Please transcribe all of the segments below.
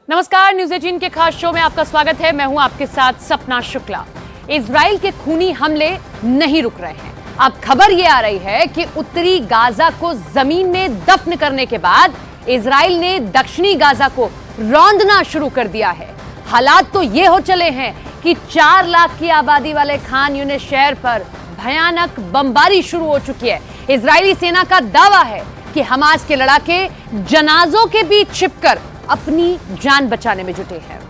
नमस्कार, न्यूज़ 18 के खास शो में आपका स्वागत है। मैं हूं आपके साथ सपना शुक्ला। इजराइल के खूनी हमले नहीं रुक रहे हैं। अब खबर यह आ रही है कि उत्तरी गाजा को जमीन में दफन करने के बाद इजराइल ने दक्षिणी गाजा को रौंदना शुरू कर दिया है। हालात तो ये हो चले हैं कि 4 लाख की आबादी वाले खान यूनिस शहर पर भयानक बमबारी शुरू हो चुकी है। इजरायली सेना का दावा है कि हमास के लड़ाके जनाजों के बीच छिपकर अपनी जान बचाने में जुटे हैं।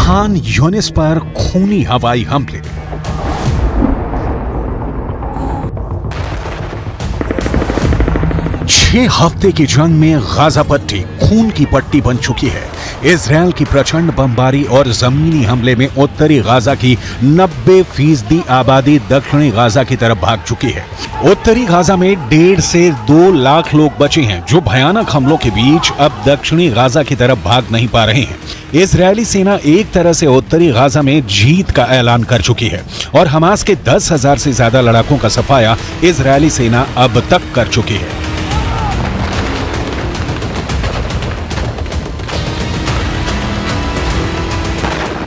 खान यूनिस पर खूनी हवाई हमले। छह हफ्ते की जंग में गाजा पट्टी खून की पट्टी बन चुकी है। इजराइल की प्रचंड बमबारी और जमीनी हमले में उत्तरी गाजा की 90% आबादी दक्षिणी गाजा की तरफ भाग चुकी है। उत्तरी गाजा में 1.5 से 2 लाख लोग बचे हैं, जो भयानक हमलों के बीच अब दक्षिणी गाजा की तरफ भाग नहीं पा रहे हैं। इजरायली सेना एक तरह से उत्तरी गाजा में जीत का ऐलान कर चुकी है और हमास के 10,000 से ज्यादा लड़ाकों का सफाया इजरायली सेना अब तक कर चुकी है।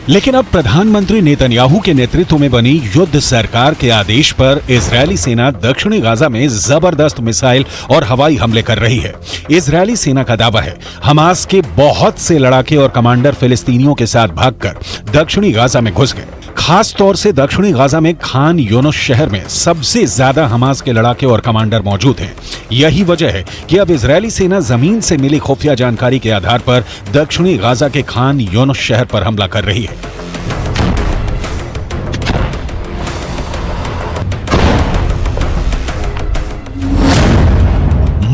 लेकिन अब प्रधानमंत्री नेतन्याहू के नेतृत्व में बनी युद्ध सरकार के आदेश पर इजरायली सेना दक्षिणी गाजा में जबरदस्त मिसाइल और हवाई हमले कर रही है। इजरायली सेना का दावा है हमास के बहुत से लड़ाके और कमांडर फिलिस्तीनियों के साथ भागकर दक्षिणी गाजा में घुस गए। खास तौर से दक्षिणी गाजा में खान यूनिस शहर में सबसे ज्यादा हमास के लड़ाके और कमांडर मौजूद हैं। यही वजह है कि अब इजरायली सेना जमीन से मिली खुफिया जानकारी के आधार पर दक्षिणी गाजा के खान यूनिस शहर पर हमला कर रही है।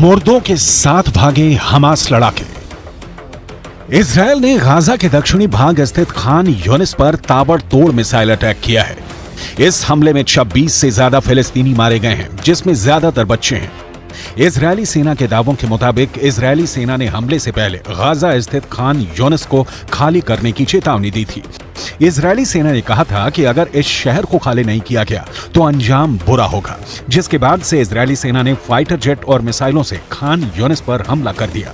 मुर्दों के साथ भागे हमास लड़ाके। इजरायल ने गाजा के दक्षिणी भाग स्थित खान यूनिस पर ताबड़तोड़ मिसाइल अटैक किया है। इस हमले में 26 से ज्यादा फिलिस्तीनी मारे गए हैं, जिसमें ज्यादातर बच्चे हैं। इजरायली सेना के दावों के मुताबिक इजरायली सेना ने हमले से पहले गाजा स्थित खान यूनिस को खाली करने की चेतावनी दी थी। इजरायली सेना ने कहा था कि अगर इस शहर को खाली नहीं किया गया तो अंजाम बुरा होगा, जिसके बाद से इजरायली सेना ने फाइटर जेट और मिसाइलों से खान यूनिस पर हमला कर दिया।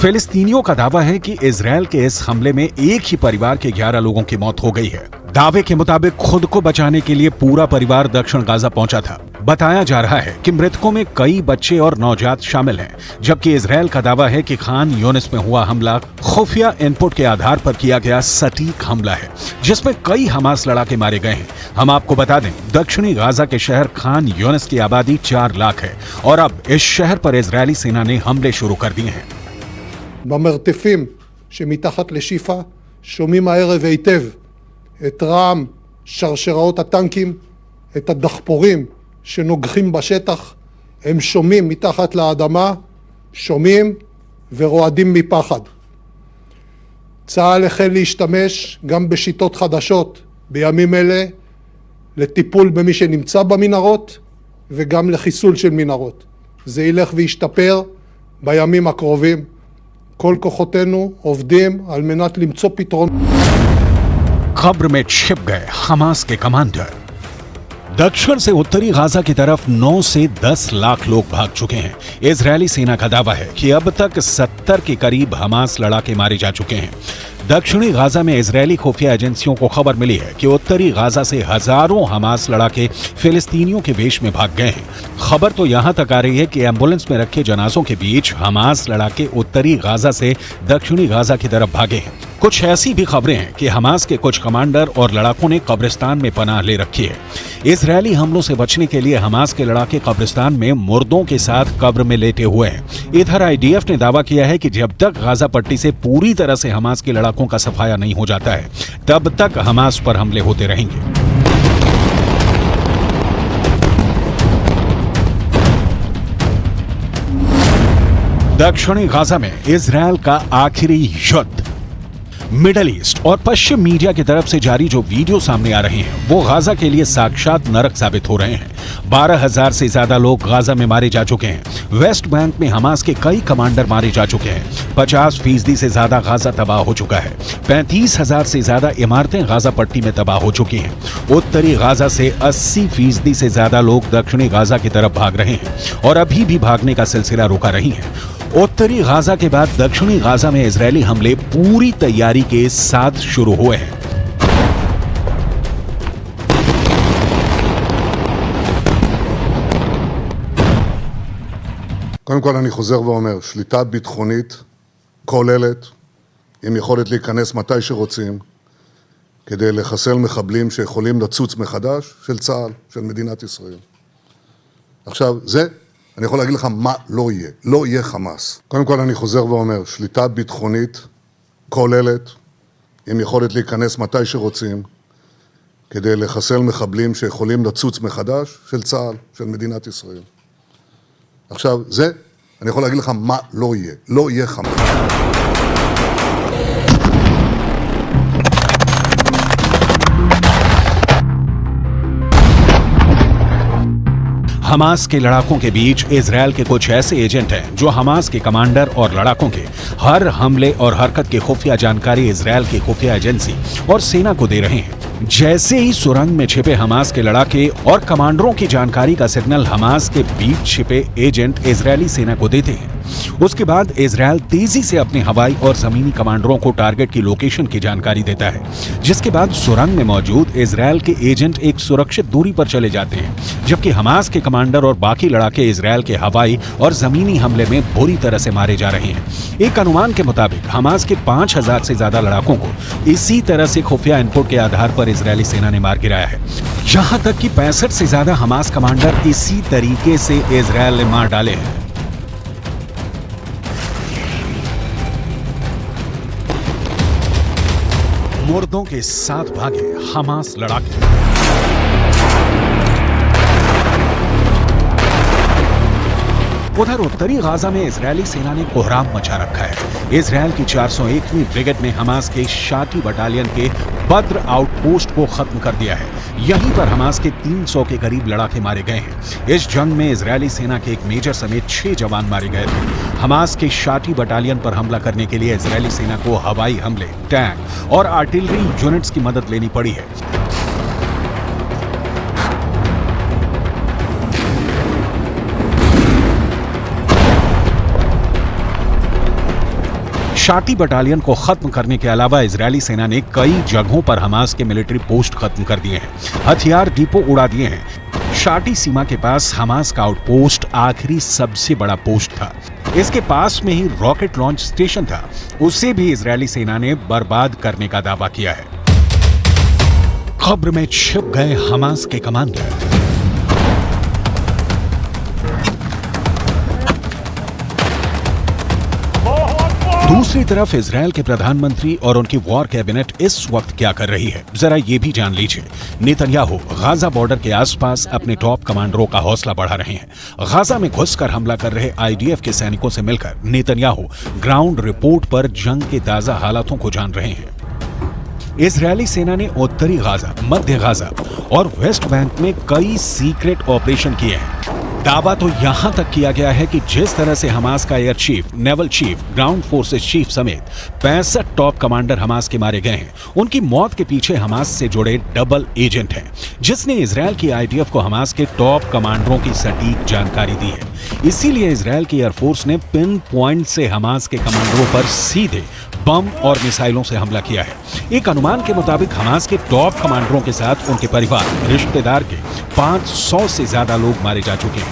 फिलिस्तीनियों का दावा है कि इजरायल के इस हमले में एक ही परिवार के 11 लोगों की मौत हो गई है। दावे के मुताबिक खुद को बचाने के लिए पूरा परिवार दक्षिण गाजा पहुंचा था। बताया जा रहा है कि मृतकों में कई बच्चे और नवजात शामिल हैं, जबकि इजरायल का दावा है कि खान यूनिस में हुआ हमला खुफिया इनपुट के आधार पर किया गया सटीक हमला है, जिसमें कई हमास लड़ाके मारे गए हैं। हम आपको बता दें, दक्षिणी गाजा के शहर खान यूनिस की आबादी 4 लाख है और अब इस शहर पर इजरायली सेना ने हमले शुरू कर दिए हैं। במרתפים שמתחת לשיפה שומעים הערב היטב את רעם שרשראות הטנקים, את הדחפורים שנוגחים בשטח. הם שומעים מתחת לאדמה, שומעים ורועדים מפחד. צה"ל החל להשתמש גם בשיטות חדשות בימים אלה לטיפול במי שנמצא במנהרות וגם לחיסול של מנהרות. זה ילך וישתפר בימים הקרובים. כל כוחותינו עובדים על מנת למצוא פתרון. कब्र में छिप गए हमास के कमांडर। दक्षिण से उत्तरी गाजा की तरफ 9 से 10 लाख लोग भाग चुके हैं। इजरायली सेना का दावा है कि अब तक 70 के करीब हमास लड़ाके मारे जा चुके हैं। दक्षिणी गाजा में इजरायली खुफिया एजेंसियों को खबर मिली है कि उत्तरी गाजा से हजारों हमास लड़ाके फिलिस्तीनियों के वेश में भाग गए हैं। खबर तो यहां तक आ रही है कि एम्बुलेंस में रखे जनाजों के बीच हमास लड़ाके उत्तरी गाजा से दक्षिणी गाजा की तरफ भागे हैं। कुछ ऐसी भी खबरें हैं कि हमास के कुछ कमांडर और लड़ाकों ने कब्रिस्तान में पनाह ले रखी है। इजरायली हमलों से बचने के लिए हमास के लड़ाके कब्रिस्तान में मुर्दों के साथ कब्र में लेटे हुए हैं। इधर आईडीएफ ने दावा किया है कि जब तक गाजा पट्टी से पूरी तरह से हमास के लड़ाकों का सफाया नहीं हो जाता है, तब तक हमास पर हमले होते रहेंगे। दक्षिणी गाजा में इजरायल का आखिरी युद्ध। मिडल ईस्ट और पश्चिम मीडिया की तरफ से जारी जो वीडियो सामने आ रहे हैं वो गाजा के लिए साक्षात नरक साबित हो रहे हैं। 12,000 से ज्यादा लोग गाजा में मारे जा चुके हैं। वेस्ट बैंक में हमास के कई कमांडर मारे जा चुके हैं। 50% से ज्यादा गाजा तबाह हो चुका है। 35,000 से ज्यादा इमारतें गाजा पट्टी में तबाह हो चुकी हैं। उत्तरी गाजा से 80% से ज्यादा लोग दक्षिणी गाजा की तरफ भाग रहे हैं और अभी भी भागने का सिलसिला रुका नहीं है। उत्तरी गाजा के बाद दक्षिणी गाजा में इजरायली हमले पूरी तैयारी के साथ शुरू हुए हैं। קודם כל אני חוזר ואומר, שליטה ביטחונית כוללת עם יכולת להיכנס מתי שרוצים כדי לחסל מחבלים שיכולים לצוץ מחדש של צה"ל, של מדינת ישראל. עכשיו, זה, אני יכול להגיד לך מה לא יהיה. לא יהיה חמאס. קודם כל אני חוזר ואומר, שליטה ביטחונית כוללת עם יכולת להיכנס מתי שרוצים כדי לחסל מחבלים שיכולים לצוץ מחדש של צה"ל, של מדינת ישראל. עכשיו, זה, אני יכול להגיד לך מה לא יהיה. לא יהיה חמאס. हमास के लड़ाकों के बीच इजरायल के कुछ ऐसे एजेंट हैं जो हमास के कमांडर और लड़ाकों के हर हमले और हरकत की खुफिया जानकारी इजरायल की खुफिया एजेंसी और सेना को दे रहे हैं। जैसे ही सुरंग में छिपे हमास के लड़ाके और कमांडरों की जानकारी का सिग्नल हमास के बीच छिपे एजेंट इजरायली सेना को देते हैं, उसके बाद इजरायल तेजी से अपने हवाई और जमीनी कमांडरों को टारगेट की लोकेशन की जानकारी देता है, जिसके बाद सुरंग में मौजूद इजरायल के एजेंट एक सुरक्षित दूरी पर चले जाते हैं, जबकि हमास के कमांडर और बाकी लड़ाके इजरायल के हवाई और जमीनी हमले में बुरी तरह से मारे जा रहे हैं। एक अनुमान के मुताबिक हमास के 5,000 से ज्यादा लड़ाकों को इसी तरह से खुफिया इनपुट के आधार पर इजरायली सेना ने मार गिराया है। यहां तक कि 65 से ज्यादा हमास कमांडर इसी तरीके से इजरायल ने मार डाले हैं। मुर्दों के साथ भागे हमास लड़ाके। उधर उत्तरी गाजा में इजरायली सेना ने कोहराम मचा रखा है। इजरायल की 401वीं ब्रिगेड ने हमास के शाटी बटालियन के बद्र आउटपोस्ट को खत्म कर दिया है। यहीं पर हमास के 300 के करीब लड़ाके मारे गए हैं। इस जंग में इजरायली सेना के एक मेजर समेत 6 जवान मारे गए थे। हमास के शाटी बटालियन पर हमला करने के लिए इजरायली सेना को हवाई हमले, टैंक और आर्टिलरी यूनिट्स की मदद लेनी पड़ी है। शाटी बटालियन को खत्म करने के अलावा इजरायली सेना ने कई जगहों पर हमास के मिलिट्री पोस्ट खत्म कर दिए हैं, हथियार डिपो उड़ा दिए हैं। शाटी सीमा के पास हमास का आउटपोस्ट आखिरी सबसे बड़ा पोस्ट था। इसके पास में ही रॉकेट लॉन्च स्टेशन था, उसे भी इजरायली सेना ने बर्बाद करने का दावा किया है। कब्र में छिप गए हमास के कमांडर। दूसरी तरफ इजरायल के प्रधानमंत्री और उनकी वॉर कैबिनेट इस वक्त क्या कर रही है, जरा ये भी जान लीजिए। नेतन्याहू गाजा बॉर्डर के आसपास अपने टॉप कमांडरों का हौसला बढ़ा रहे हैं। गाजा में घुसकर हमला कर रहे आईडीएफ के सैनिकों से मिलकर नेतन्याहू ग्राउंड रिपोर्ट पर जंग के ताजा हालातों को जान रहे हैं। इजरायली सेना ने उत्तरी गाजा, मध्य गाजा और वेस्ट बैंक में कई सीक्रेट ऑपरेशन किए हैं। दावा तो यहां तक किया गया है कि जिस तरह से हमास का air chief, naval chief, ground forces chief समेत 65 टॉप कमांडर हमास के मारे गए हैं, उनकी मौत के पीछे हमास से जुड़े डबल एजेंट हैं, जिसने इजरायल की आईडीएफ को हमास के टॉप कमांडरों की सटीक जानकारी दी है। इसीलिए इजरायल की एयरफोर्स ने पिन पॉइंट से हमास के कमांडरों पर सीधे बम और मिसाइलों से हमला किया है। एक अनुमान के मुताबिक हमास के टॉप कमांडरों के साथ उनके परिवार, रिश्तेदार के 500 से ज्यादा लोग मारे जा चुके हैं।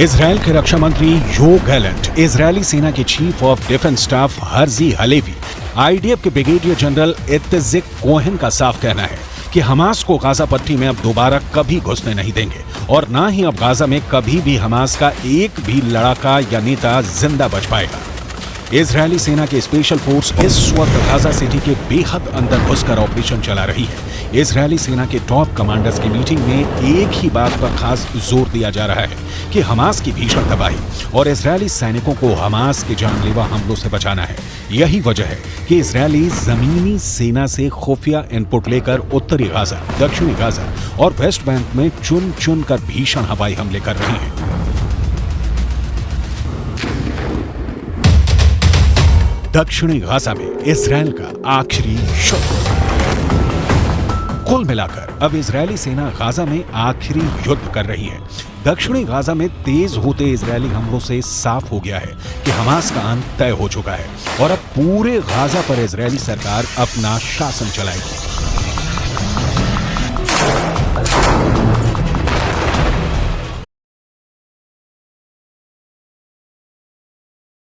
इजराइल के रक्षा मंत्री योव गैलेंट, इजरायली सेना के chief of defence staff Herzi Halevi, IDF के ब्रिगेडियर जनरल इत्तेजिक कोहेन का साफ कहना है कि हमास को गाजा पट्टी में अब दोबारा कभी घुसने नहीं देंगे और ना ही अब गाजा में कभी भी हमास का एक भी लड़ाका या नेता जिंदा बच पाएगा। इजरायली सेना के स्पेशल फोर्स इस वक्त गाजा सिटी के बेहद अंदर घुसकर ऑपरेशन चला रही है। इजरायली सेना के टॉप कमांडर्स की मीटिंग में एक ही बात पर खास जोर दिया जा रहा है कि हमास की भीषण तबाही और इजरायली सैनिकों को हमास के जानलेवा हमलों से बचाना है। यही वजह है कि इजरायली जमीनी सेना से खुफिया इनपुट लेकर उत्तरी गाजा, दक्षिणी गाजा और वेस्ट बैंक में चुन चुन कर भीषण हवाई हमले कर रहे हैं। दक्षिणी गाजा में इजराइल का आखिरी युद्ध। कुल मिलाकर अब इजरायली सेना गाजा में आखिरी युद्ध कर रही है। दक्षिणी गाजा में तेज होते इजरायली हमलों से साफ हो गया है कि हमास का अंत तय हो चुका है और अब पूरे गाजा पर इजरायली सरकार अपना शासन चलाएगी।